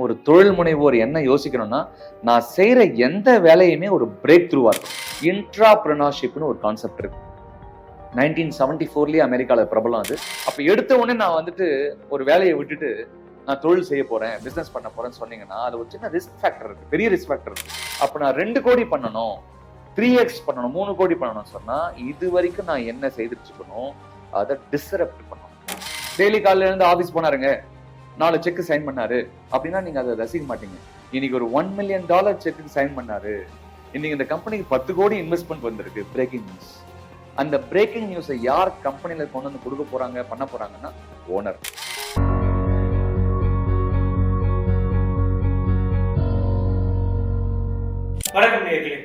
ஒரு தொழில் முனைவோர் என்ன யோசிக்கணும்னா, நான் செய்யற எந்த வேலையுமே ஒரு பிரேக் த்ரூவா இருக்கும். இன்ட்ராபிரனர்ஷிப்னு ஒரு கான்செப்ட் இருக்கு. 1974லயே அமெரிக்கால பிரபலம் அது. அப்ப எடுத்த உடனே நான் வந்துட்டு ஒரு வேலையை விட்டுட்டு நான் தொழில் செய்ய போறேன், பிசினஸ் பண்ண போறேன்னு சொன்னீங்கன்னா அது ஒரு சின்ன ரிஸ்க் ஃபேக்டர் இருக்கு, பெரிய ரிஸ்க் ஃபேக்டர் இருக்கு. அப்ப நான் 2 கோடி பண்ணணும், 3x பண்ணணும், 3 கோடி பண்ணணும்னு சொன்னா இது வரைக்கும் நான் என்ன செய்துட்டு இருக்கணும், அதை டிஸ்ரப்ட் பண்ணணும். டெய்லி காலையில இருந்து ஆபீஸ் போனாருங்க, 4 செக் சைன் பண்ணாரு அப்படின்னா நீங்க அதை ரசிக்க மாட்டீங்க. இன்னைக்கு ஒரு $1 million செக்கு சைன் பண்ணாரு, இன்னைக்கு இந்த கம்பெனிக்கு 10 கோடி இன்வெஸ்ட்மெண்ட் வந்திருக்கு. Breaking news. அந்த பிரேக்கிங் நியூஸை யார் கம்பெனில கொண்டு வந்து கொடுக்க போறாங்க, பண்ண போறாங்கன்னா ஓனர். வணக்கம் நேயர்களே.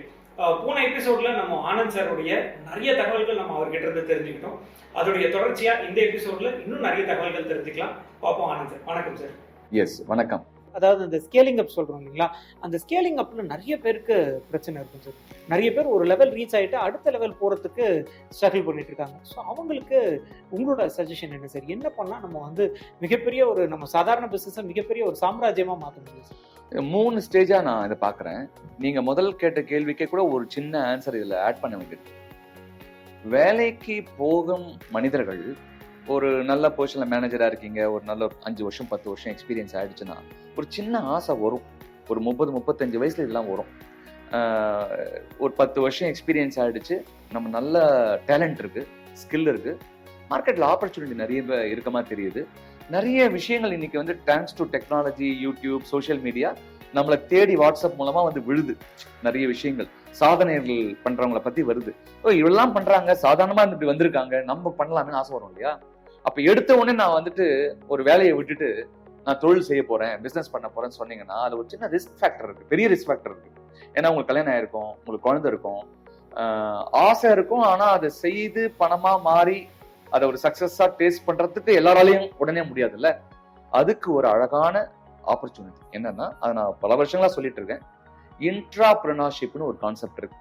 போன எபிசோட்ல நம்ம ஆனந்த் சாருடைய நிறைய தகவல்கள் நம்ம அவர்கிட்ட இருந்து தெரிஞ்சுக்கிட்டோம். அதோடைய தொடர்ச்சியா இந்த எபிசோட்ல இன்னும் நிறைய தகவல்கள் தெரிஞ்சுக்கலாம். பார்ப்போம். ஆனந்த் சார், வணக்கம் சார். எஸ், வணக்கம். அதாவது இந்த ஸ்கேலிங் அப் சொல்றோம் இல்லைங்களா, அந்த ஸ்கேலிங் அப்ல நிறைய பேருக்கு பிரச்சனை இருக்கும் சார். நிறைய பேர் ஒரு லெவல் ரீச் ஆகிட்டு அடுத்த லெவல் போறதுக்கு ஸ்ட்ரகிள் பண்ணிட்டு இருக்காங்க. ஸோ அவங்களுக்கு உங்களோட சஜஷன் என்ன சார்? என்ன பண்ணா நம்ம வந்து மிகப்பெரிய ஒரு நம்ம சாதாரண பிசினஸை மிகப்பெரிய ஒரு சாம்ராஜ்யமா மாற்ற முடியும் சார்? 3 ஸ்டேஜா நான் இதை பாக்குறேன். நீங்க முதல் கேட்ட கேள்விக்கே கூட ஒரு சின்ன ஆன்சர் இதுல ஆட் பண்ண வேண்டியது. வேலைக்கு போகும் மனிதர்கள் ஒரு நல்ல பொசிஷன்ல மேனேஜரா இருக்கீங்க, ஒரு நல்ல 5 வருஷம் 10 வருஷம் எக்ஸ்பீரியன்ஸ் ஆயிடுச்சுன்னா ஒரு சின்ன ஆசை வரும். ஒரு 30-35 வயசுல இதெல்லாம் வரும். ஒரு 10 வருஷம் எக்ஸ்பீரியன்ஸ் ஆயிடுச்சு, நம்ம நல்ல டேலண்ட் இருக்கு, ஸ்கில் இருக்கு, மார்க்கெட்ல ஆப்பர்ச்சுனிட்டி நிறைய இருக்க மாதிரி தெரியுது. நிறைய விஷயங்கள் இன்னைக்கு வந்து thanks to technology, YouTube, social media நம்மளை தேடி வாட்ஸ்அப் மூலமா வந்து விழுது. நிறைய விஷயங்கள் சாதனைகள் பண்றவங்களை பத்தி வருது. இவெல்லாம் பண்றாங்க, சாதாரணமா இப்படி வந்திருக்காங்க, நம்ம பண்ணலாம்னு ஆசை வரும் இல்லையா? அப்ப எடுத்த உடனே நான் வந்துட்டு ஒரு வேலையை விட்டுட்டு நான் தொழில் செய்ய போறேன், பிசினஸ் பண்ண போறேன்னு சொன்னீங்கன்னா அது ஒரு சின்ன ரிஸ்க் ஃபேக்டர் இருக்கு, பெரிய ரிஸ்க் ஃபேக்டர் இருக்கு. ஏன்னா உங்களுக்கு கல்யாணம் ஆயிருக்கும், உங்களுக்கு குழந்தை இருக்கும், ஆசை இருக்கும். ஆனா அதை செய்து பணமா மாறி அதை ஒரு சக்சஸா டேஸ்ட் பண்றதுக்கு எல்லாராலையும் உடனே முடியாதுல்ல. அதுக்கு ஒரு அழகான ஆப்பர்ச்சுனிட்டி என்னன்னா, அதை நான் பல வருஷங்களா சொல்லிட்டு இருக்கேன். இன்ட்ராபிரனர்ஷிப்னு ஒரு கான்செப்ட் இருக்கு.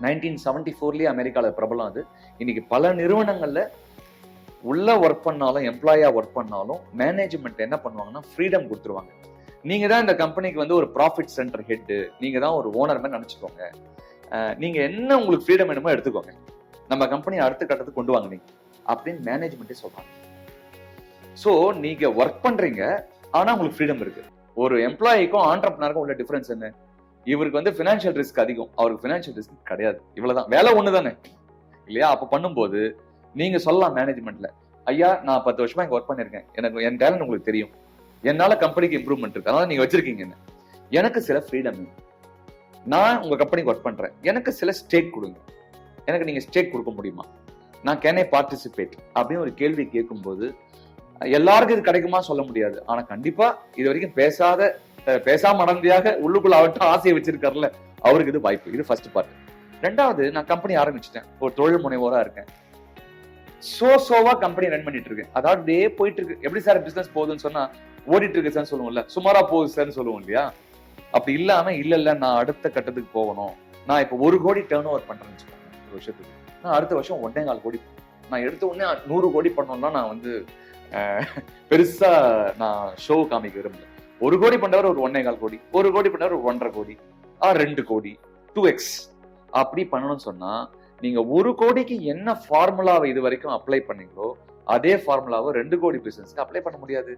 1974லயே அமெரிக்கால பிரபலம் அது. இன்னைக்கு பல நிறுவனங்கள்ல உள்ள ஒர்க் பண்ணாலும், எம்ப்ளாயா ஒர்க் பண்ணாலும் மேனேஜ்மெண்ட் என்ன பண்ணுவாங்கன்னா ஃப்ரீடம் கொடுத்துருவாங்க. நீங்க தான் இந்த கம்பெனிக்கு வந்து ஒரு ப்ராஃபிட் சென்டர் ஹெட், நீங்க தான் ஒரு ஓனர் மாதிரி நினைச்சுக்கோங்க, நீங்க என்ன உங்களுக்கு ஃப்ரீடம் வேணுமோ எடுத்துக்கோங்க, நம்ம கம்பெனி அடுத்த கட்டத்துக்கு கொண்டு வாங்க நீங்க அப்படின்னு மேனேஜ்மெண்ட்டே சொல்றாங்க. ஸோ நீங்க ஒர்க் பண்றீங்க, ஆனா உங்களுக்கு ஃப்ரீடம் இருக்கு. ஒரு எம்ப்ளாயிக்கும் ஆண்டர்பிரினருக்கும் உள்ள டிஃபரன்ஸ் என்ன? இவருக்கு வந்து ஃபினான்ஷியல் ரிஸ்க் அதிகம், அவருக்கு ஃபினான்ஷியல் ரிஸ்க் கிடையாது. இவ்வளவுதான், வேலை ஒண்ணுதானே இல்லையா? அப்ப பண்ணும்போது நீங்க சொல்லலாம் மேனேஜ்மெண்ட்ல, ஐயா நான் 10 வருஷமா இங்க ஒர்க் பண்ணிருக்கேன், எனக்கு என் டேலண்ட் உங்களுக்கு தெரியும், என்னால கம்பெனிக்கு இம்ப்ரூவ்மெண்ட் இருக்கு, அதனால நீங்க வச்சிருக்கீங்க என்ன, எனக்கு சில ஃப்ரீடம், நான் உங்க கம்பெனிக்கு ஒர்க் பண்றேன், எனக்கு சில ஸ்டேக் கொடுங்க, எனக்கு நீங்க ஸ்டேக் கொடுக்க முடியுமா, நான் கேன் ஐ பார்ட்டிசிபேட் அப்படின்னு ஒரு கேள்வி கேட்கும்போது எல்லாருக்கும் இது கிடைக்குமா சொல்ல முடியாது. ஆனா கண்டிப்பா இது வரைக்கும் பேசாம அடந்தியாக உள்ளுக்குள்ள அவர்கிட்ட ஆசையை வச்சிருக்காருல்ல, அவருக்கு இது வாய்ப்பு. இது ஃபர்ஸ்ட் பார்ட். 2வது, நான் கம்பெனி ஆரம்பிச்சிட்டேன், ஒரு தொழில் முனைவோரா இருக்கேன், சோவா கம்பெனி ரன் பண்ணிட்டு இருக்கேன். அதாவது டே போயிட்டு இருக்கு. எப்படி சார் பிசினஸ் போகுதுன்னு சொன்னா ஓடிட்டு இருக்கு சார் சொல்லுவோம்ல, சுமாரா போகுது சார்னு சொல்லுவோம் இல்லையா? அப்படி இல்லாம இல்ல நான் அடுத்த கட்டத்துக்கு போகணும், நான் இப்ப 1 கோடி டர்ன் ஓவர் பண்றேன்னு வச்சுக்கோங்க ஒரு வருஷத்துக்கு, நான் அடுத்த வருஷம் 1.25 கோடி, நான் எடுத்த உடனே 100 கோடி பண்ணோம்னா நான் வந்து பெருசா நான் ஷோ காமிக்க விரும்பல. 1 கோடி பண்றவர் ஒரு 1.25 கோடி, 1 கோடி பண்றவர் ஒரு 1.5 கோடி, 2 கோடி, 2x அப்படி பண்ணணும்னு சொன்னா நீங்க 1 கோடிக்கு என்ன ஃபார்முலாவை இது வரைக்கும் அப்ளை பண்ணீங்களோ அதே ஃபார்முலாவை 2 கோடி பிசினஸ்க்கு அப்ளை பண்ண முடியாது.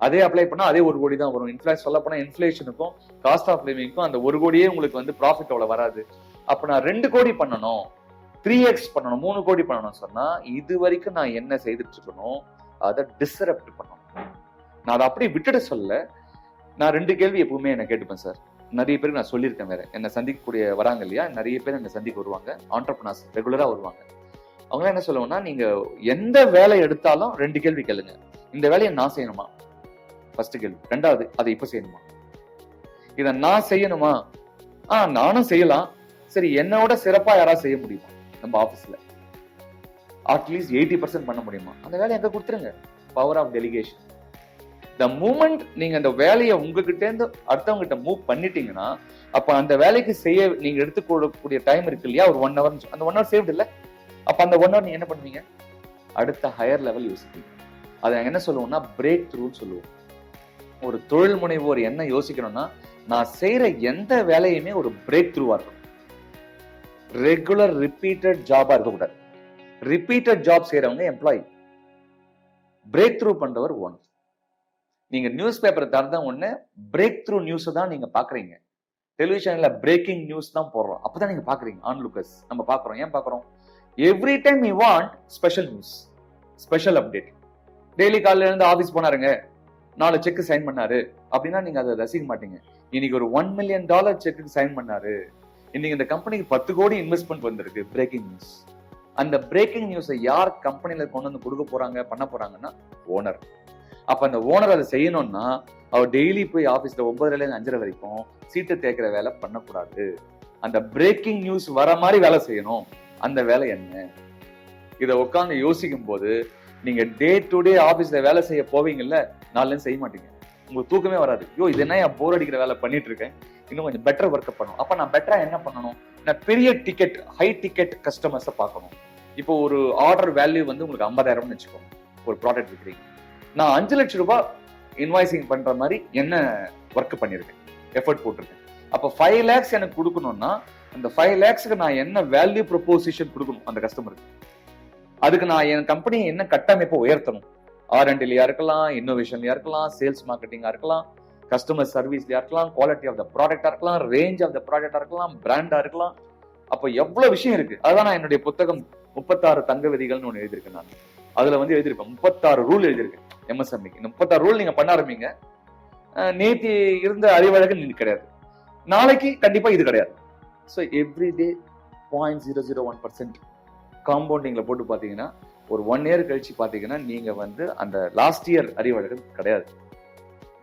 அதே அப்ளை பண்ணா அதே 1 கோடி தான் வரும். இன்ஃபிளேஷன் சொல்ல போனா இன்ஃபிளேஷனுக்கும் காஸ்ட் ஆஃப் லிவிங்க்கும் அந்த 1 கோடியே உங்களுக்கு வந்து ப்ராஃபிட் அவ்வளவு வராது. அப்ப நான் 2 கோடி பண்ணணும், 3x பண்ணணும், 3 கோடி பண்ணணும்னு சொன்னா இது வரைக்கும் நான் என்ன செய்துட்டு இருக்கணும், அதை டிஸ்ரப்ட் பண்ணணும். நான் அதை அப்படியே விட்டுட சொல்ல. நான் 2 கேள்வி எப்பவுமே என்ன கேட்டுப்பேன் சார். நிறைய பேருக்கு நான் சொல்லியிருக்கேன், வேற என்ன சந்திக்கக்கூடிய வராங்க இல்லையா, நிறைய பேர் என்ன சந்திக்க வருவாங்க, ஆண்டர்பிரினர்ஸ் ரெகுலரா வருவாங்க. அவங்க என்ன சொல்லுவாங்கன்னா, நீங்க எந்த வேலை எடுத்தாலும் 2 கேள்வி கேளுங்க. இந்த வேலையை நான் செய்யணுமா, ஃபர்ஸ்ட் கேள்வி. 2வது, அதை இப்ப செய்யணுமா, இதை நான் செய்யணுமா, நானும் செய்யலாம், சரி என்னோட சிறப்பா யாராவது செய்ய முடியுமா, நம்ம ஆபீஸ்ல அட்லீஸ்ட் 80% பண்ண முடியுமா, அந்த வேலையை எங்க கொடுத்துருங்க. Power of delegation. The moment நீங்க அந்த வேலையை உங்ககிட்ட இருந்து அடுத்தவங்க கிட்ட மூவ் பண்ணிட்டீங்கன்னா, அப்ப அந்த வேலைக்கு செய்ய நீங்க எடுத்துக்கொள்ளக்கூடிய டைம் இருக்கு இல்லையா, ஒரு 1 hour, அந்த 1 hour சேவ்ட் இல்ல. அப்ப அந்த 1 hour நீங்க என்ன பண்ணுவீங்க, அடுத்த ஹையர் லெவல் யோசிப்பீங்க. அதை என்ன சொல்லுவோம்னா பிரேக் த்ரூன்னு சொல்லுவோம். ஒரு தொழில் முனைவோர் என்ன யோசிக்கணும்னா, நான் செய்யற எந்த வேலையுமே ஒரு பிரேக் த்ரூவா இருக்கும். ரெகுலர் ரிப்பீட்டட் ஜாபா இருக்கக்கூடாது. ரிப்பீட்டட் ஜாப் செய்யறவங்க எம்ப்ளாயி, பிரேக் த்ரூ பண்றவர் ஓனர். நீங்க நியூஸ் பேப்பர் திறந்த உடனே பிரேக் த்ரூ நியூஸ் தான் நீங்க பாக்குறீங்க. டெலிவிஷன்ல பிரேக்கிங் நியூஸ் தான் போடுறோம், அப்பதான் நீங்க பாக்குறீங்க. ஆன் லுக்கர்ஸ் நம்ம பாக்குறோம். ஏன் பாக்குறோம்? Every time you want special news, special update. Daily காலையில இருந்து ஆபீஸ் போனாருங்க, 4 செக் சைன் பண்ணாரு அப்படின்னா நீங்க அதை ரசிக்க மாட்டீங்க. இன்னைக்கு ஒரு $1 million செக்கு சைன் பண்ணாரு, இன்னைக்கு இந்த கம்பெனிக்கு 10 கோடி இன்வெஸ்ட்மெண்ட் வந்திருக்கு, பிரேக்கிங் நியூஸ். அந்த பிரேக்கிங் நியூஸை யார் கம்பெனில கொண்டு வந்து கொடுக்க போறாங்க, பண்ண போறாங்கன்னா ஓனர். அப்ப அந்த ஓனர் அதை செய்யணும்னா அவர் டெய்லி போய் ஆபீஸ்ல 9:30 to 5:30 வரைக்கும் சீட்டு தேய்க்கிற வேலை பண்ணக்கூடாது. அந்த பிரேக்கிங் நியூஸ் வர மாதிரி வேலை செய்யணும். அந்த வேலை என்ன? இதை உட்காந்து யோசிக்கும் போது நீங்க டே டு டே ஆபீஸ்ல வேலை செய்ய போவீங்கல்ல, நாலுல செய்ய மாட்டீங்க. உங்களுக்கு தூக்கமே வராது. ஐயோ இது என்ன போர் அடிக்கிற வேலை பண்ணிட்டு இருக்கேன், இன்னும் கொஞ்சம் பெட்டர் ஒர்க் பண்ணணும். அப்ப நான் பெட்டரா என்ன பண்ணணும்? நான் பெரிய டிக்கெட், ஹை டிக்கெட் கஸ்டமர்ஸை பார்க்கணும். இப்போ ஒரு ஆர்டர் வேல்யூ வந்து உங்களுக்கு 50,000 வச்சுக்கோங்க, ஒரு ப்ராடக்ட் விற்கிறீங்க. நான் 5 லட்சம் ரூபாய் இன்வாய்சிங் பண்ற மாதிரி என்ன ஒர்க் பண்ணிருக்கேன், எஃபர்ட் போட்டிருக்கேன். அப்ப 5 lakhs எனக்கு கொடுக்கணும்னா அந்த 5 lakhsக்கு நான் என்ன வேல்யூ ப்ரொபோசிஷன் கொடுக்கணும் அந்த கஸ்டமருக்கு? அதுக்கு நான் என் கம்பெனியை என்ன கட்டமைப்பை உயர்த்தணும்? R&Dலயா இருக்கலாம், இன்னோவேஷன்லயா இருக்கலாம், சேல்ஸ் மார்க்கெட்டிங்கா இருக்கலாம், கஸ்டமர் சர்வீஸ்லயா இருக்கலாம், குவாலிட்டி ஆஃப் த ப்ராடக்டா இருக்கலாம், ரேஞ்ச் ஆஃப் த ப்ராடக்டா இருக்கலாம், பிராண்டா இருக்கலாம். அப்ப எவ்வளவு விஷயம் இருக்கு. அதான் நான் என்னுடைய புத்தகம் 36 தங்க விதிகள்னு ஒண்ணு எழுதியிருக்கேன். நான் அதுல வந்து எழுதியிருப்பேன், 36 ரூல் எழுதியிருக்கேன் MSME. இந்த 36 ரூல் நீங்க பண்ண ஆரம்பிங்க. நேற்று இருந்த அறிவழகு இன்னைக்கு கிடையாது, நாளைக்கு கண்டிப்பா இது கிடையாது. ஸோ எவ்ரிடே 0.001% காம்பவுண்டிங்ல போட்டு பாத்தீங்கன்னா ஒரு 1 year கழிச்சு பாத்தீங்கன்னா நீங்க வந்து அந்த லாஸ்ட் இயர் அறிவழகு கிடையாது.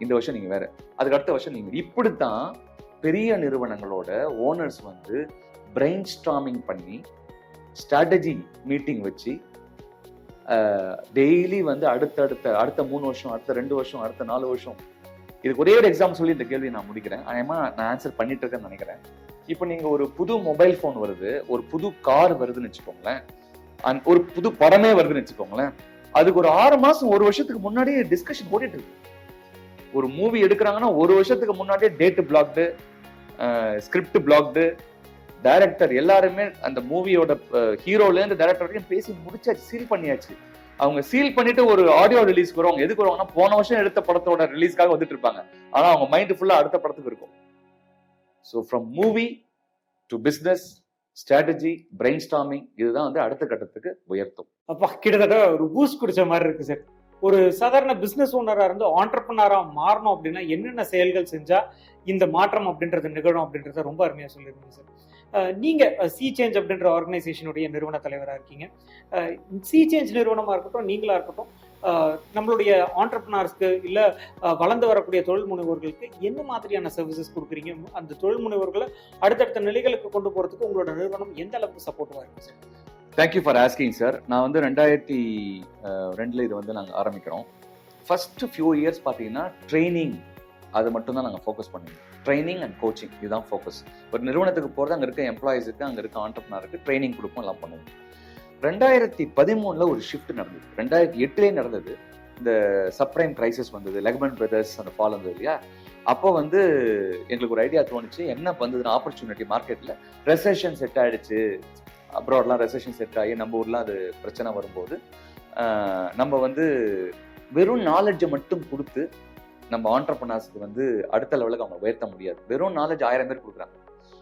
இந்த வருஷம் நீங்க வேற, அதுக்கு அடுத்த வருஷம் நீங்க. இப்படித்தான் பெரிய நிறுவனங்களோட ஓனர்ஸ் வந்து பிரெயின் ஸ்டார்மிங் பண்ணி ஸ்ட்ராட்டஜி மீட்டிங் வச்சு டெய்லி வந்து அடுத்த 3 வருஷம், அடுத்த 2 வருஷம், அடுத்த 4 வருஷம். இதுக்கு ஒரே ஒரு எக்ஸாம்பிள் சொல்லி இந்த கேள்வி நான் முடிக்கிறேன். நான் ஆன்சர் பண்ணிட்டு இருக்கேன்னு நினைக்கிறேன். இப்போ நீங்க ஒரு புது மொபைல் போன் வருது, ஒரு புது கார் வருதுன்னு வச்சுக்கோங்களேன், ஒரு புது படமே வருதுன்னு வச்சுக்கோங்களேன், அதுக்கு ஒரு 6 மாசம் 1 வருஷத்துக்கு முன்னாடியே டிஸ்கஷன் ஓடிட்டு இருக்கு. ஒரு மூவி எடுக்கிறாங்கன்னா 1 வருஷத்துக்கு முன்னாடியே date blocked, script blocked, director எல்லாருமே அந்த மூவியோட ஹீரோல இருந்து டைரக்டர் வரைக்கும் பேசி முடிச்சாச்சு, சீல் பண்ணியாச்சு. அவங்க சீல் பண்ணிட்டு ஒரு ஆடியோ ரிலீஸ்க்கு வருவாங்க. எதுக்கு வருவாங்கன்னா போன வருஷம் எடுத்த படத்தோட ரிலீஸ்க்காக வந்துட்டு இருப்பாங்க. ஆனா அவங்க மைண்ட் ஃபுல்லா அடுத்த படத்துக்கு இருக்கும். So from movie to business strategy, brain storming, இதுதான் வந்து அடுத்த கட்டத்துக்கு உயர்த்தும். அப்பா கிட்டத்தட்ட ஒரு பூஸ்ட் குடிச்ச மாதிரி இருக்கு சார். ஒரு சாதாரண பிசினஸ் ஓனரா இருந்து ஆண்டர்பிரனரா மாறணும் அப்படின்னா என்னென்ன செயல்கள் செஞ்சா இந்த மாற்றம் அப்படின்றது நிகழும் அப்படின்றத ரொம்ப அருமையா சொல்லிருக்கீங்க சார். நீங்க சி சேஞ்ச் அப்படின்ற ஆர்கனைசேஷனுடைய நிறுவன தலைவராக இருக்கீங்க. சி சேஞ்ச் நிறுவனமா இருக்கட்டும், நீங்களா இருக்கட்டும், நம்மளுடைய ஆண்டர்பிரனர்ஸ்க்கு இல்ல வளர்ந்து வரக்கூடிய தொழில் முனைவோர்களுக்கு என்ன மாதிரியான சர்வீசஸ் கொடுக்குறீங்க? அந்த தொழில் முனைவோர்களை அடுத்தடுத்த நிலைகளுக்கு கொண்டு போறதுக்கு உங்களோட நிறுவனம் எந்த அளவுக்கு சப்போர்ட்டிவா இருக்கு sir? Thank you for asking sir. நான் வந்து 2002 இது வந்து நாங்கள் ஆரம்பிக்கிறோம். ஃபர்ஸ்ட் ஃபியூ இயர்ஸ் பார்த்தீங்கன்னா ட்ரைனிங், அது மட்டும் தான் நாங்கள் ஃபோக்கஸ் பண்ணுவோம். ட்ரைனிங் அண்ட் கோச்சிங், இதுதான் ஃபோக்கஸ். ஒரு நிறுவனத்துக்கு போகிறது, அங்கே இருக்க எம்ப்ளாயிஸுக்கு, அங்கே இருக்க ஆண்டர்பிரனருக்கு ட்ரைனிங் கொடுப்போம், எல்லாம் பண்ணுவோம். 2013 ஒரு ஷிஃப்ட் நடந்தது. 2008 நடந்தது. இந்த சப்ரைம் கிரைசிஸ் வந்தது, லெஹ்மன் பிரதர்ஸ் அந்த ஃபால் வந்தது இல்லையா? அப்போ வந்து எங்களுக்கு ஒரு ஐடியா தோணுச்சு, என்ன வந்ததுன்னா ஆப்பர்ச்சுனிட்டி மார்க்கெட்டில் ரெசெஷன் செட் ஆகிடுச்சு, அப்ராட்லாம் ரெசெஷன் செட் ஆகி நம்ம ஊர்லாம் அது பிரச்சனை வரும்போது நம்ம வந்து வெறும் நாலேஜை மட்டும் கொடுத்து நம்ம ஆண்டர்பிரனர்ஸ்க்கு வந்து அடுத்த லெவலுக்கு அவங்க உயர்த்த முடியாது. வெறும் நாலேஜ் 1000 பேர் கொடுக்குறாங்க.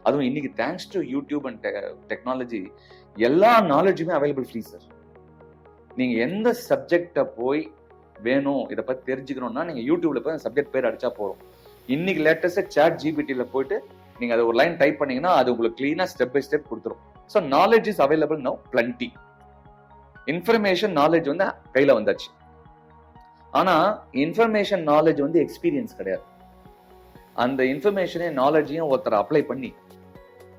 அதுவும் இன்னைக்கு thanks to YouTube and technology எல்லா நாலேஜுமே அவைலபிள் ஃப்ரீ சார். நீங்க எந்த சப்ஜெக்டை போய் வேணும் இதை பத்தி தெரிஞ்சுக்கணும்னா நீங்க யூடியூப்ல போய் சப்ஜெக்ட் பேர் அடிச்சா போறோம். இன்னைக்கு லேட்டஸ்டா சாட் ஜிபிடில போயிட்டு நீங்க அதை ஒரு லைன் டைப் பண்ணீங்கன்னா அது உங்களுக்கு கிளீனா ஸ்டெப் பை ஸ்டெப் கொடுத்துரும். So knowledge is available now plenty. Information knowledge வந்து கையில வந்தாச்சு. ஆனா இன்ஃபர்மேஷன் நாலேஜ் வந்து எக்ஸ்பீரியன்ஸ் கிடையாது. அந்த இன்ஃபர்மேஷனையும் நாலேஜையும் ஒருத்தர் அப்ளை பண்ணி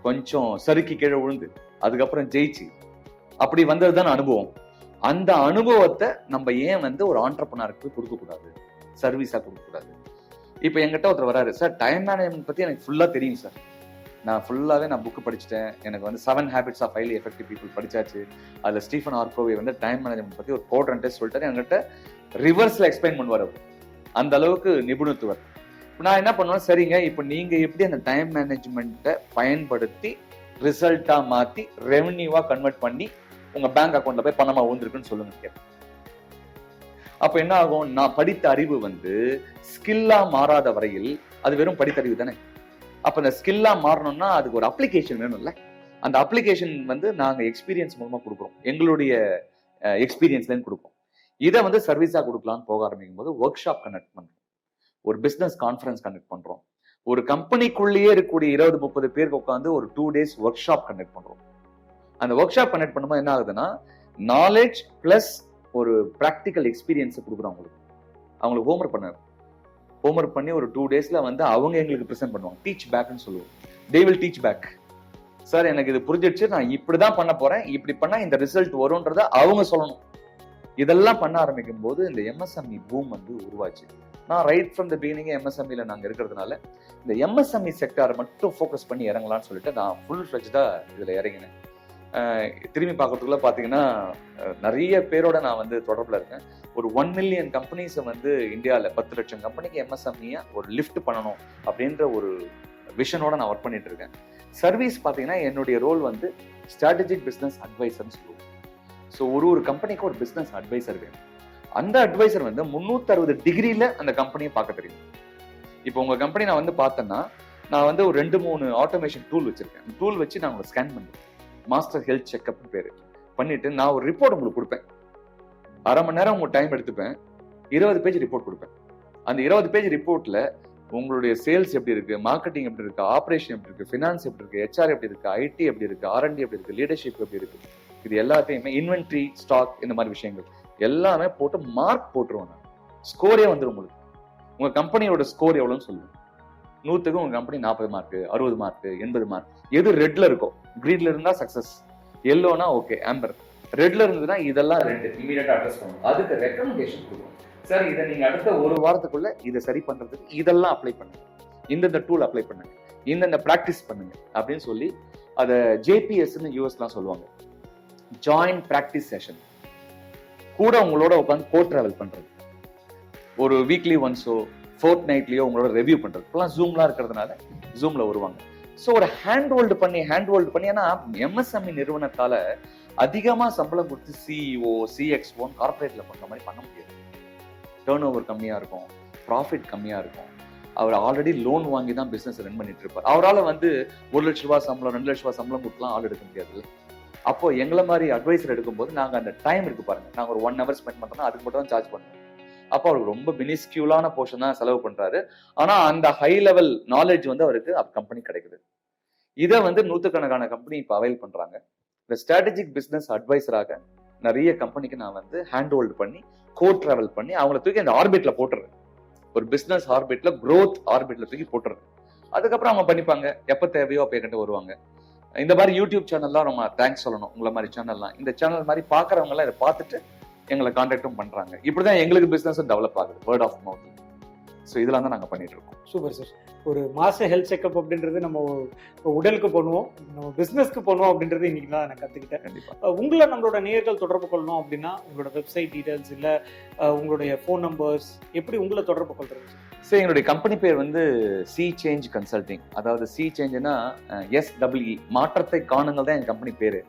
கொஞ்சம் சறுக்கி கீழே விழுந்து அதுக்கப்புறம் ஜெயிச்சு அப்படி வந்ததுதான் அனுபவம். அந்த அனுபவத்தை நம்ம ஏன் வந்து ஒரு ஆண்டர்பிரனருக்கு கொடுக்கக்கூடாது, சர்வீஸா கொடுக்கக்கூடாது? இப்போ என்கிட்ட ஒருத்தர் வராரு, சார் டைம் மேனேஜ்மெண்ட் பத்தி எனக்கு ஃபுல்லா தெரியும் சார், நான் புக்கு படிச்சுட்டேன், எனக்கு வந்து 7 Habits of Highly Effective People படிச்சாச்சு, அதுல ஸ்டீஃபன் ஆர்கோவே வந்து டைம் மேனேஜ்மெண்ட் பத்தி ஒரு கோட்ரண்ட் சொல்லிட்டாரு. என்கிட்ட ரிவர்ஸ்ல எக்ஸ்பிளைன் பண்ணுவார். அந்த அளவுக்கு நிபுணத்துவர். நான் என்ன பண்ணுவேன், சரிங்க இப்போ நீங்க எப்படி அந்த டைம் மேனேஜ்மெண்ட்டை பயன்படுத்தி ரிசல்ட்டா மாத்தி ரெவன்யூவா கன்வெர்ட் பண்ணி உங்க பேங்க் அக்கௌண்ட்ல போய் பணமா விழுந்திருக்குன்னு சொல்லுங்க. அப்ப என்ன ஆகும், நான் படித்த அறிவு வந்து ஸ்கில்லா மாறாத வரையில் அது வெறும் படித்த அறிவு தானே. அப்ப அந்த ஸ்கில்லா மாறணும்னா அதுக்கு ஒரு அப்ளிகேஷன் வேணும்ல. அந்த அப்ளிகேஷன் வந்து நாங்க எக்ஸ்பீரியன்ஸ் மூலமா கொடுக்குறோம், எங்களுடைய எக்ஸ்பீரியன்ஸ்ல கொடுப்போம். இதை வந்து சர்வீஸா கொடுக்கலாம்னு போக ஆரம்பிக்கும் போது ஒர்க் ஷாப் கனெக்ட் பண்றோம், ஒரு பிசினஸ் கான்ஃபரன்ஸ் கனெக்ட் பண்றோம், ஒரு கம்பெனிக்குள்ளேயே இருக்கக்கூடிய 20-30 பேருக்கு உட்காந்து ஒரு 2 days ஒர்க் ஷாப் கனெக்ட் பண்றோம். அந்த ஒர்க் ஷாப் கனெக்ட் பண்ணும்போது என்ன ஆகுதுன்னா, நாலேஜ் பிளஸ் ஒரு ப்ராக்டிக்கல் எக்ஸ்பீரியன்ஸ் கொடுக்குறோம் அவங்களுக்கு. அவங்களுக்கு ஹோம்ஒர்க் பண்ணி ஒரு 2 daysல வந்து அவங்க எங்களுக்கு ப்ரெசென்ட் பண்ணுவாங்க. டீச் பேக்னு சொல்லுவோம். They will teach back. Sir எனக்கு இது புரிஞ்சிடுச்சு, நான் இப்படிதான் பண்ண போறேன், இப்படி பண்ணா இந்த ரிசல்ட் வரும்ன்றத அவங்க சொல்லணும். இதெல்லாம் பண்ண ஆரம்பிக்கும் போது இந்த எம்எஸ்எம்இ பூம் வந்து உருவாச்சு. நான் ரைட் ஃப்ரம் த பிகினிங் எம்எஸ்எம்இல நாங்க இருக்கிறதுனால இந்த எம்எஸ்எம்இ செக்டாரை மட்டும் ஃபோக்கஸ் பண்ணி இறங்கலாம்னு சொல்லிட்டு நான் ஃபுல் ஃபிளெஜ்டா இதுல இறங்கினேன். திரும்பி பார்க்கறதுக்குள்ள பாத்தீங்கன்னா நிறைய பேரோட நான் வந்து தொடர்புல இருக்கேன். ஒரு 1 million கம்பெனிஸை வந்து இந்தியாவில் 10 லட்சம் கம்பெனிக்கு எம்எஸ்எம்இ ஒரு லிஃப்ட் பண்ணணும் அப்படின்ற ஒரு விஷனோட நான் ஒர்க் பண்ணிட்டு இருக்கேன். சர்வீஸ் பாத்தீங்கன்னா என்னுடைய ரோல் வந்து ஸ்ட்ராட்டஜிக் பிசினஸ் அட்வைசர்னு சொல்லுவோம். ஸோ ஒரு கம்பெனிக்கு ஒரு பிசினஸ் அட்வைசர் வேணும். அந்த அட்வைசர் வந்து 360 டிகிரியில அந்த கம்பெனியை பார்க்க தெரியும். இப்போ உங்க கம்பெனி நான் வந்து பார்த்தேன்னா, நான் வந்து ஒரு 2-3 ஆட்டோமேஷன் டூல் வச்சிருக்கேன். டூல் வச்சு நான் உங்களை ஸ்கேன் பண்ணுவேன். மாஸ்டர் ஹெல்த் செக்அப் பேரு பண்ணிட்டு நான் ஒரு ரிப்போர்ட் உங்களுக்கு கொடுப்பேன். அரை மணி நேரம் உங்க டைம் எடுத்துப்பேன். 20 பேஜ் ரிப்போர்ட் கொடுப்பேன். அந்த 20 பேஜ் ரிப்போர்ட்ல உங்களுடைய சேல்ஸ் எப்படி இருக்கு, மார்க்கெட்டிங் எப்படி இருக்கு, ஆபரேஷன் எப்படி இருக்கு, ஃபினான்ஸ் எப்படி இருக்கு, ஹெச்ஆர் எப்படி இருக்கு, ஐடி எப்படி இருக்கு, R&D எப்படி இருக்கு, லீடர்ஷிப் எப்படி இருக்கு, இது எல்லாத்தையுமே இன்வென்ட்ரி, ஸ்டாக், இந்த மாதிரி விஷயங்கள் எல்லாமே போட்டு மார்க் போட்டுருவோம். ஸ்கோரே வந்துடும் உங்களுக்கு. உங்க கம்பெனியோட ஸ்கோர் எவ்வளவுன்னு சொல்லுங்க. 100க்கு உங்க கம்பெனி 40 மார்க், 60 மார்க், 80 மார்க். எது ரெட்ல இருக்கும், கிரீன்ல இருந்தா சக்சஸ், எல்லோனா ஓகே, ஆம்பர். ரெட்ல இருந்ததுன்னா இதெல்லாம் ரெட், இமீடியட்டா அட்ரஸ் பண்ணணும். அதுக்கு ரெக்கமெண்டேஷன் கொடுக்கும். சார் இதை நீங்க அடுத்த ஒரு வாரத்துக்குள்ள இதை சரி பண்றதுக்கு இதெல்லாம் அப்ளை பண்ணுங்க, இந்த டூல் அப்ளை பண்ணுங்க, இந்த பிராக்டிஸ் பண்ணுங்க அப்படின்னு சொல்லி அதை ஜேபிஎஸ்ன்னு யூஎஸ்லாம் சொல்லுவாங்க, ஜாயிண்ட் பிராக்டிஸ் செஷன். கூட உங்களோட உட்காந்து கோ டிராவல் பண்றது, ஒரு வீக்லி ஒன்ஸோ ஃபோர்த் நைட்லயோ உங்களோட ரிவ்யூ பண்றது. இப்பெல்லாம் ஜூம்லாம் இருக்கிறதுனால ஜூம்ல வருவாங்க. ஸோ ஒரு ஹேண்ட் ஹோல்டு பண்ணி ஏன்னா எம்எஸ்எம்இ நிறுவனத்தால அதிகமா சம்பளம் கொடுத்து சிஇஓ, சிஎக்ஸ்ஓ கார்பரேட்ல பண்ற மாதிரி பண்ண முடியாது. டேர்ன் ஓவர் கம்மியா இருக்கும், ப்ராஃபிட் கம்மியா இருக்கும். அவர் ஆல்ரெடி லோன் வாங்கி தான் பிசினஸ் ரன் பண்ணிட்டு இருப்பார். அவரால் வந்து 1 லட்ச ரூபாய் சம்பளம், 2 லட்ச ரூபாய் சம்பளம் கொடுக்கலாம் ஆள் எடுக்க முடியாது. அப்போ எங்களை மாதிரி அட்வைசர் எடுக்கும்போது நாங்க அந்த டைம் இருக்கு பாருங்க, நாங்க ஒரு 1 hour ஸ்பெண்ட் பண்றோம்னா அதுக்கு மட்டும் தான் சார்ஜ் பண்ணுவோம். அப்போ அவருக்கு ரொம்ப மினிஸ்கியூலான போர்ஷன் தான் செலவு பண்றாரு. ஆனா அந்த ஹை லெவல் நாலேஜ் வந்து அவருக்கு கம்பெனி கிடைக்குது. இதை வந்து 100கணக்கான கம்பெனி இப்போ அவைல் பண்றாங்க. இந்த ஸ்ட்ராட்டஜிக் பிசினஸ் அட்வைசராக நிறைய கம்பெனிக்கு நான் வந்து ஹேண்ட் ஹோல்டு பண்ணி கோ டிராவல் பண்ணி அவங்களை தூக்கி அந்த ஆர்பிட்ல போட்டுறேன். ஒரு பிசினஸ் ஆர்பிட்ல, க்ரோத் ஆர்பிட்ல தூக்கி போட்டுறேன். அதுக்கப்புறம் அவங்க பண்ணிப்பாங்க, எப்ப தேவையோ அப்ப என்கிட்ட வருவாங்க. இந்த மாதிரி யூடியூப் சேனல்லாம் நம்ம தேங்க்ஸ் சொல்லணும். உங்களை மாதிரி சேனல்லாம், இந்த சேனல் மாதிரி பாக்குறவங்க எல்லாம் இதை பார்த்துட்டு எங்களை கான்டாக்டும் பண்றாங்க. இப்படிதான் எங்களுக்கு பிசினஸ் டெவலப் ஆகுது, வேர்ட் ஆஃப் மவுத். ஸோ இதெல்லாம் தான் நாங்கள் பண்ணிட்டு இருக்கோம். Super sir. ஒரு மாச ஹெல்த் செக்அப் அப்படின்றது நம்ம உடலுக்கு பண்ணுவோம், நம்ம பிசினஸ்க்கு பண்ணுவோம் அப்படின்றது இன்னைக்கு தான் நான் கத்துக்கிட்டேன். கண்டிப்பா உங்களை நம்மளோட நேயர்கள் தொடர்பு கொள்ளணும் அப்படின்னா உங்களோட வெப்சைட் டீடைல்ஸ் இல்ல உங்களுடைய ஃபோன் நம்பர்ஸ், எப்படி உங்களை தொடர்பு கொள்றது? சரி, எங்களுடைய கம்பெனி பேர் வந்து சி சேஞ்ச் கன்சல்டிங். அதாவது சி சேஞ்சுன்னா SEE, மாற்றத்தை காணுங்கள் தான் என் கம்பெனி பேரு.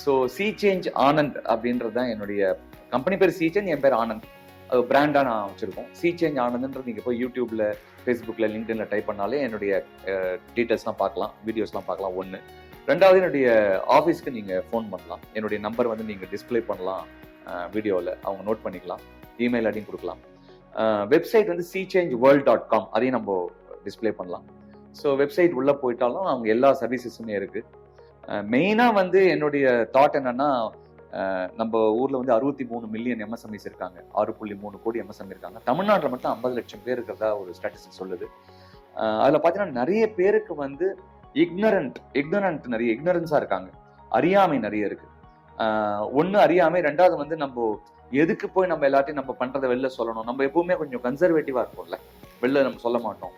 ஸோ சி சேஞ்ச் ஆனந்த் அப்படின்றது தான் என்னுடைய கம்பெனி பேர். சி சேஞ்ச், என் பேர் ஆனந்த். அது பிராண்டா நான் வச்சிருக்கோம். சி சேஞ்ச் ஆனந்த்ன்றது நீங்க போய் யூடியூப்ல, ஃபேஸ்புக்ல, லிங்க்டின்ல டைப் பண்ணாலே என்னுடைய டீடைல்ஸ்லாம் பார்க்கலாம், வீடியோஸ்லாம் பார்க்கலாம். 1. 2வது என்னுடைய ஆஃபீஸ்க்கு நீங்க ஃபோன் பண்ணலாம். என்னுடைய நம்பர் வந்து நீங்க டிஸ்பிளே பண்ணலாம் வீடியோவில், அவங்க நோட் பண்ணிக்கலாம். இமெயில் ஐடியும் கொடுக்கலாம். வெப்சைட் வந்து cchangeworld.com, அதையும் நம்ம டிஸ்பிளே பண்ணலாம். ஸோ வெப்சைட் உள்ள போயிட்டாலும் அவங்க எல்லா சர்வீசஸுமே இருக்கு. மெயினா வந்து என்னுடைய தாட் என்னன்னா, நம்ம ஊர்ல வந்து 63 மில்லியன் எம்எஸ்எம்இஸ் இருக்காங்க, 6.3 கோடி எம்எஸ்எம்இ இருக்காங்க. தமிழ்நாட்டில் மட்டும் 50 லட்சம் பேர் இருக்கிறதா ஒரு ஸ்டாட்டிஸ்டிக்ஸ் சொல்லுது. அதுல பாத்தீங்கன்னா நிறைய பேருக்கு வந்து நிறைய இக்னரன்ஸா இருக்காங்க, அறியாமை நிறைய இருக்கு. ஒண்ணு அறியாமை, 2வது வந்து நம்ம எதுக்கு போய் நம்ம எல்லாத்தையும் நம்ம பண்றதை வெளில சொல்லணும். நம்ம எப்பவுமே கொஞ்சம் கன்சர்வேட்டிவா இருப்போம்ல, வெளில நம்ம சொல்ல மாட்டோம்.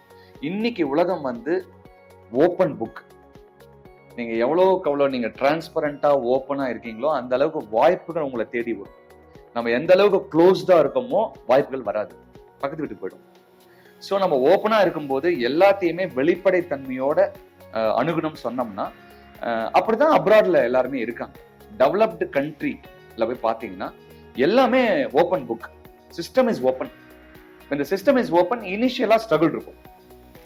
இன்னைக்கு உலகம் வந்து ஓப்பன் புக். நீங்க எவ்வளோ நீங்க டிரான்ஸ்பரண்டா ஓப்பனா இருக்கீங்களோ அந்த அளவுக்கு வாய்ப்புகள் உங்களை தேடி வரும். நம்ம எந்த அளவுக்கு க்ளோஸ்டா இருக்கோமோ வாய்ப்புகள் வராது. பக்கத்து வீட்டுக்கு போயிடும். ஸோ நம்ம ஓப்பனா இருக்கும்போது எல்லாத்தையுமே வெளிப்படைத்தன்மையோட அணுகணும் சொன்னோம்னா, அப்படிதான் அப்ராட்ல எல்லாருமே இருக்காங்க. டெவலப்டு கண்ட்ரில போய் பார்த்தீங்கன்னா எல்லாமே open book. System is open. இந்த சிஸ்டம் இஸ் ஓப்பன். இனிஷியலா ஸ்ட்ரகிள் இருக்கும்.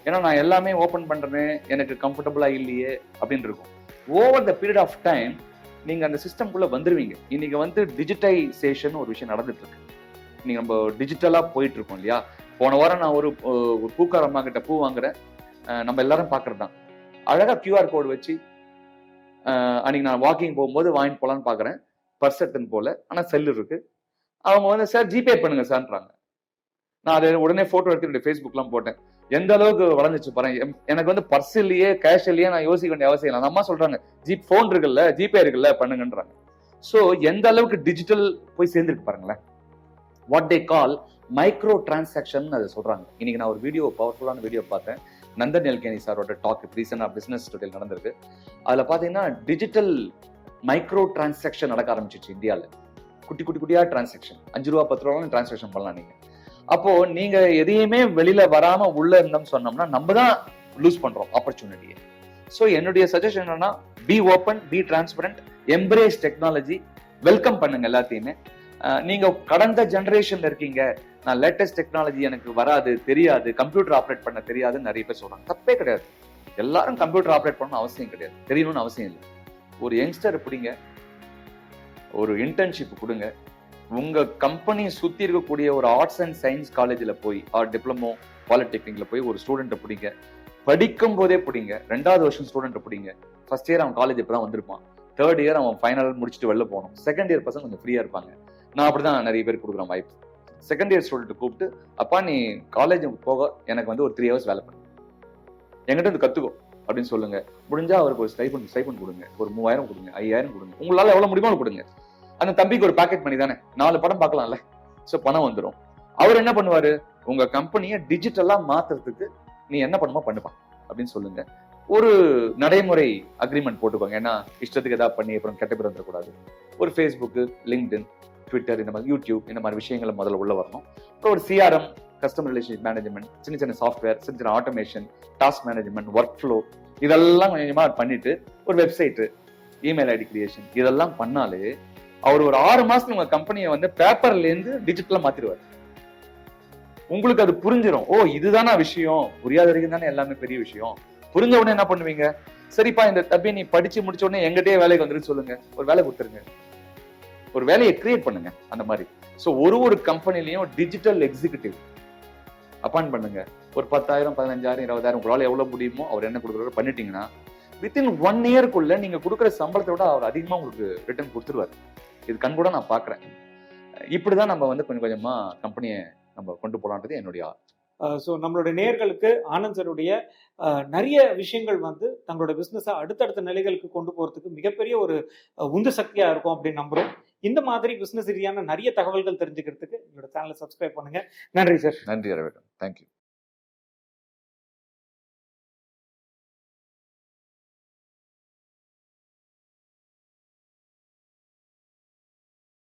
ஏன்னா நான் எல்லாமே ஓப்பன் பண்றேன், எனக்கு கம்ஃபர்டபுளா இல்லையே அப்படின்னு இருக்கும். Over the period of time நீங்க அந்த சிஸ்டம்குள்ள வந்துருவீங்க. இன்னைக்கு வந்து டிஜிட்டைசேஷன் ஒரு விஷயம் நடந்துட்டு இருக்கு. நீங்க நம்ம டிஜிட்டலா போயிட்டு இருக்கோம் இல்லையா? போன வாரம் நான் ஒரு பூக்கார அம்மா கிட்ட பூ வாங்குறேன். நம்ம எல்லாரும் பாக்குறது தான். அழகா QR கோடு வச்சு அன்னைக்கு நான் வாக்கிங் போகும்போது வாங்கிட்டு போலான்னு பாக்குறேன். பர்ஸ் எடுத்துன்னு போல, ஆனா செல்லு இருக்கு. அவங்க வந்து சார் ஜிபே பண்ணுங்க சார்ன்றாங்க. நான் அதை உடனே போட்டோ எடுத்து என்னுடைய ஃபேஸ்புக்லாம் போட்டேன். எந்த அளவுக்கு வளர்ந்துச்சு பாருங்க. எனக்கு வந்து பர்ஸ் இல்லையே, கேஷ் இல்லையே, நான் யோசிக்க வேண்டிய அவசியம் இல்லை. அந்த அம்மா சொல்றாங்க போன் இருக்குல்ல, ஜிபே இருக்குல்ல, பண்ணுங்கன்றாங்க. ஸோ எந்த அளவுக்கு டிஜிட்டல் போய் சேர்ந்துருக்கு பாருங்களேன். What they call micro transaction அதை சொல்றாங்க. இன்னைக்கு நான் ஒரு வீடியோ, பவர்ஃபுல்லான வீடியோ பார்த்தேன். நந்தன் எல்கேனி சாரோட டாக் ரீசெண்டா பிசினஸ் டுடேல நடந்திருக்கு. அதுல பாத்தீங்கன்னா டிஜிட்டல் மைக்ரோ டிரான்சாக்ஷன் நடக்க ஆரம்பிச்சிச்சு இந்தியாவில். குட்டி குட்டி குட்டியா டிரான்சாக்ஷன், 5 ரூபா 10 ரூபா டிரான்சாக்ஷன் பண்ணலாம் நீங்க. அப்போ நீங்க எதையுமே வெளியில வராம உள்ள இருந்தோம்னு சொன்னோம்னா நம்ம தான் லூஸ் பண்றோம் ஆப்பர்ச்சுனிட்டியை. ஸோ என்னுடைய சஜஷன் என்னன்னா, be open, B transparent, embrace technology, welcome பண்ணுங்க எல்லாத்தையுமே. நீங்க கடந்த ஜெனரேஷன்ல இருக்கீங்க, நான் லேட்டஸ்ட் டெக்னாலஜி எனக்கு வராது, தெரியாது, கம்ப்யூட்டர் ஆப்ரேட் பண்ண தெரியாதுன்னு நிறைய பேர் சொல்றாங்க. தப்பே கிடையாது. எல்லாரும் கம்ப்யூட்டர் ஆப்ரேட் பண்ணணும் அவசியம் கிடையாது, தெரியணும்னு அவசியம் இல்லை. ஒரு யங்ஸ்டர் பிடிங்க, ஒரு இன்டர்ன்ஷிப் கொடுங்க. உங்க கம்பெனி சுத்தி இருக்கக்கூடிய ஒரு ஆர்ட்ஸ் அண்ட் சயின்ஸ் காலேஜ்ல போய், டிப்ளமோ பாலிடெக்னிக்ல போய் ஒரு ஸ்டூடெண்ட் பிடிங்க. படிக்கும் போதே பிடிங்க. 2வது வருஷம் ஸ்டூடெண்ட் பிடிங்க. ஃபர்ஸ்ட் இயர் அவன் காலேஜ் இப்பதான் வந்திருப்பான். 3rd இயர் அவன் ஃபைனல் முடிச்சுட்டு வெளில போகணும். 2nd இயர் பசங்க கொஞ்சம் ஃப்ரீயா இருப்பாங்க. நான் அப்படிதான் நிறைய பேர் கொடுக்குறேன் வாய்ப்பு. 2nd இயர் ஸ்டூடெண்ட் கூப்பிட்டு, அப்பா நீ காலேஜ் போக எனக்கு வந்து ஒரு 3 hours வேலை பண்ணு, என்கிட்ட வந்து கத்துக்கோ அப்படின்னு சொல்லுங்க. முடிஞ்சா அவருக்கு ஒரு ஸ்டைபண்ட் கொடுங்க. ஒரு 3000 கொடுங்க, 5000 கொடுங்க. உங்களால எவ்வளவு முடியுமோ கொடுங்க. அந்த தம்பிக்கு ஒரு பாக்கெட் மணி தானே, 4 படம் பார்க்கலாம்ல. சோ பணம் வந்துடும். அவர் என்ன பண்ணுவாரு, உங்க கம்பெனியை டிஜிட்டலா மாத்துறதுக்கு நீ என்ன பண்ணுமோ பண்ணுப்பா அப்படின்னு சொல்லுங்க. ஒரு நடைமுறை அக்ரிமெண்ட் போட்டுக்கோங்க. ஏன்னா இஷ்டத்துக்கு ஏதாவது பண்ணி அப்புறம் கெட்ட பேர் வந்துடக்கூடாது. ஒரு ஃபேஸ்புக், லிங்க்டின், ட்விட்டர், இந்த மாதிரி யூடியூப், இந்த மாதிரி விஷயங்களை முதல்ல உள்ள வரணும். அப்புறம் ஒரு CRM, கஸ்டமர் ரிலேஷன்ஷிப் மேனேஜ்மெண்ட், சின்ன சின்ன சாஃப்ட்வேர், சின்ன சின்ன automation, task management, work flow, இதெல்லாம் கொஞ்சமா பண்ணிட்டு ஒரு வெப்சைட், இமெயில் ஐடி கிரியேஷன், இதெல்லாம் பண்ணாலே அவர் ஒரு 6 மாசத்துல உங்க கம்பெனியை வந்து பேப்பர்ல இருந்து டிஜிட்டலா மாத்திடுவார். உங்களுக்கு அது புரிஞ்சிடும். ஓ இதுதானா விஷயம். புரியாத வரைக்கும் தானே எல்லாமே பெரிய விஷயம். புரிஞ்ச உடனே என்ன பண்ணுவீங்க, சரிப்பா இந்த தம்பி நீ படிச்சு முடிச்ச உடனே எங்கிட்டே வேலைக்கு வந்துட்டு சொல்லுங்க, ஒரு வேலை கொடுத்துருங்க, ஒரு வேலையை கிரியேட் பண்ணுங்க. அந்த மாதிரி. ஸோ ஒரு கம்பெனிலையும் டிஜிட்டல் எக்ஸிகியூட்டிவ் அப்பாயிண்ட் பண்ணுங்க. ஒரு 10,000 15,000 20,000 உங்களால எவ்வளவு முடியுமோ அவர் என்ன கொடுக்குறாரு பண்ணிட்டீங்கன்னா வித்தின் 1 இயர்க்குள்ள நீங்க கொடுக்குற சம்பளத்தை விட அவர் அதிகமா உங்களுக்கு ரிட்டர்ன் கொடுத்துருவாரு. இது கண் கூட நான் பாக்குறேன். இப்படிதான் நம்ம வந்து கொஞ்சம் கொஞ்சமா கம்பெனியை நம்ம கொண்டு போலான்றது என்னுடைய. ஸோ நம்மளுடைய நேயர்களுக்கு ஆனந்த் சாருடைய நிறைய விஷயங்கள் வந்து தங்களோட பிஸ்னஸை அடுத்தடுத்த நிலைகளுக்கு கொண்டு போறதுக்கு மிகப்பெரிய ஒரு உந்து சக்தியா இருக்கும் அப்படின்னு நம்புறோம். இந்த மாதிரி பிசினஸ் ரீதியான நிறைய தகவல்கள் தெரிஞ்சுக்கிறதுக்கு என்னோட சேனலை சப்ஸ்கிரைப் பண்ணுங்க. நன்றி சார். நன்றி அரவிந்தன். தேங்க்யூ.